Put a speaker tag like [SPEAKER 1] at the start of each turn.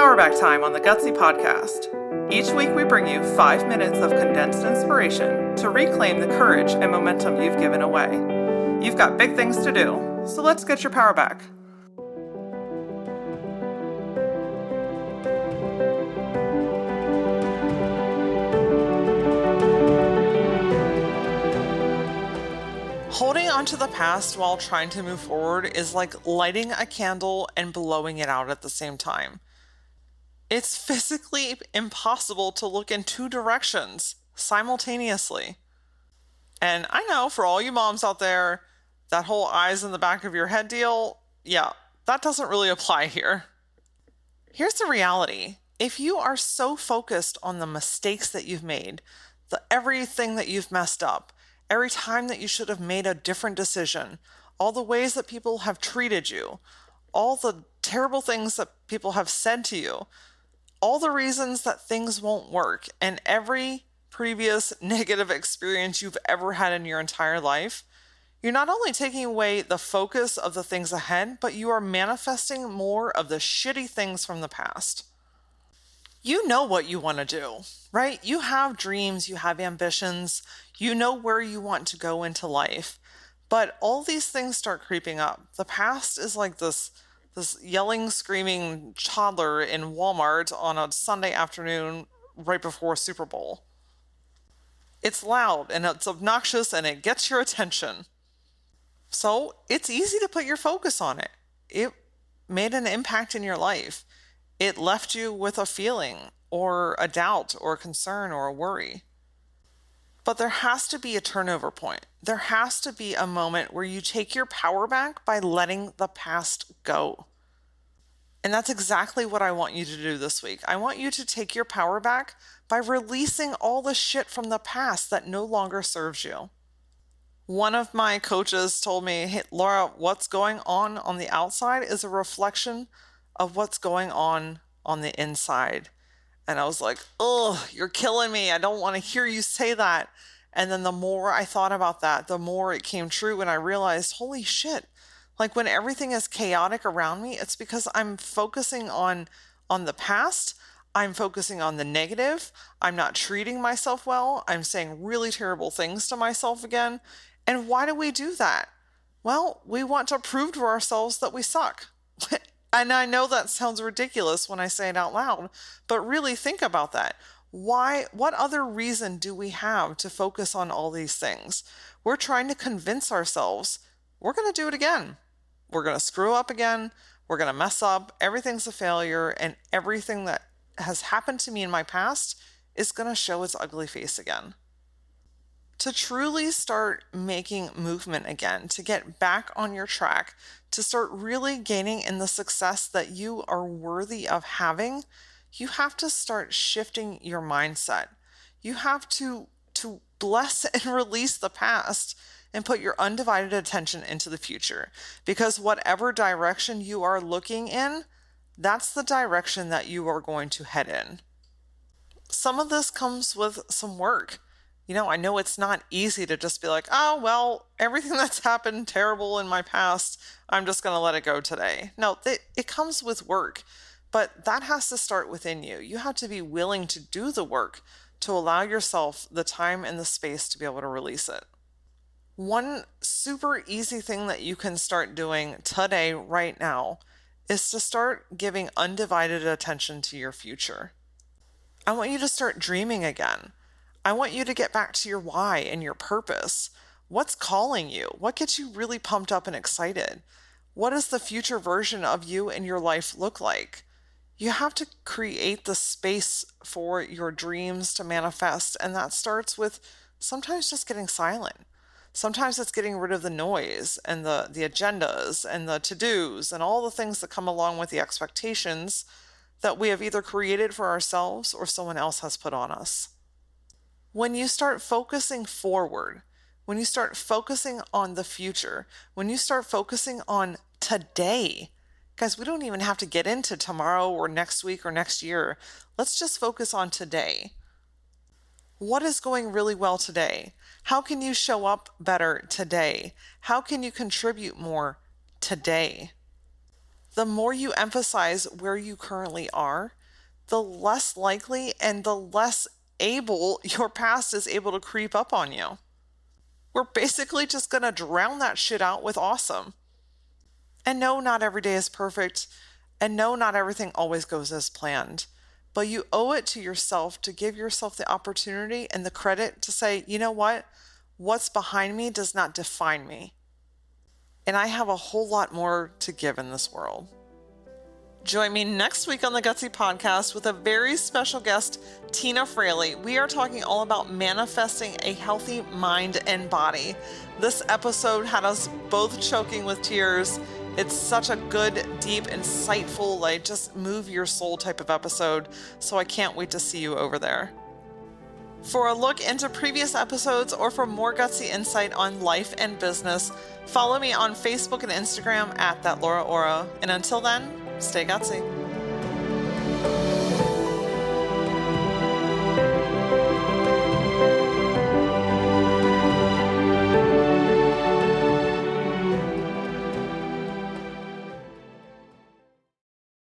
[SPEAKER 1] Powerback time on the Gutsy podcast. Each week we bring you 5 minutes of condensed inspiration to reclaim the courage and momentum you've given away. You've got big things to do, so let's get your power back. Holding on to the past while trying to move forward is like lighting a candle and blowing it out at the same time. It's physically impossible to look in two directions simultaneously. And I know for all you moms out there, that whole eyes in the back of your head deal, yeah, that doesn't really apply here. Here's the reality. If you are so focused on the mistakes that you've made, everything that you've messed up, every time that you should have made a different decision, all the ways that people have treated you, all the terrible things that people have said to you, all the reasons that things won't work, and every previous negative experience you've ever had in your entire life, you're not only taking away the focus of the things ahead, but you are manifesting more of the shitty things from the past. You know what you want to do, right? You have dreams, you have ambitions, you know where you want to go into life, but all these things start creeping up. The past is like this yelling, screaming toddler in Walmart on a Sunday afternoon right before Super Bowl. It's loud and it's obnoxious and it gets your attention. So it's easy to put your focus on it. It made an impact in your life. It left you with a feeling or a doubt or a concern or a worry. But there has to be a turnover point. There has to be a moment where you take your power back by letting the past go. And that's exactly what I want you to do this week. I want you to take your power back by releasing all the shit from the past that no longer serves you. One of my coaches told me, hey, Laura, what's going on the outside is a reflection of what's going on the inside. And I was like, oh, you're killing me. I don't want to hear you say that. And then the more I thought about that, the more it came true. And I realized, holy shit, like when everything is chaotic around me, it's because I'm focusing on the past. I'm focusing on the negative. I'm not treating myself well. I'm saying really terrible things to myself again. And why do we do that? Well, we want to prove to ourselves that we suck. And I know that sounds ridiculous when I say it out loud, but really think about that. Why? What other reason do we have to focus on all these things? We're trying to convince ourselves we're going to do it again. We're going to screw up again. We're going to mess up. Everything's a failure, and everything that has happened to me in my past is going to show its ugly face again. To truly start making movement again, to get back on your track, to start really gaining in the success that you are worthy of having, you have to start shifting your mindset. You have to bless and release the past and put your undivided attention into the future. Because whatever direction you are looking in, that's the direction that you are going to head in. Some of this comes with some work. I know it's not easy to just be like, oh, well, everything that's happened terrible in my past, I'm just going to let it go today. No, it comes with work, but that has to start within you. You have to be willing to do the work to allow yourself the time and the space to be able to release it. One super easy thing that you can start doing today, right now, is to start giving undivided attention to your future. I want you to start dreaming again. I want you to get back to your why and your purpose. What's calling you? What gets you really pumped up and excited? What does the future version of you and your life look like? You have to create the space for your dreams to manifest, and that starts with sometimes just getting silent. Sometimes it's getting rid of the noise and the agendas and the to-dos and all the things that come along with the expectations that we have either created for ourselves or someone else has put on us. When you start focusing forward, when you start focusing on the future, when you start focusing on today, guys, we don't even have to get into tomorrow or next week or next year. Let's just focus on today. What is going really well today? How can you show up better today? How can you contribute more today? The more you emphasize where you currently are, the less likely and the less able your past is able to creep up on you. We're basically just going to drown that shit out with awesome. And no, not every day is perfect. And no, not everything always goes as planned. But you owe it to yourself to give yourself the opportunity and the credit to say, you know what? What's behind me does not define me. And I have a whole lot more to give in this world. Join me next week on the Gutsy Podcast with a very special guest, Tina Fraley. We are talking all about manifesting a healthy mind and body. This episode had us both choking with tears. It's such a good, deep, insightful, like just move your soul type of episode. So I can't wait to see you over there. For a look into previous episodes or for more gutsy insight on life and business, follow me on Facebook and Instagram at thatlauraora. And until then, stay gutsy.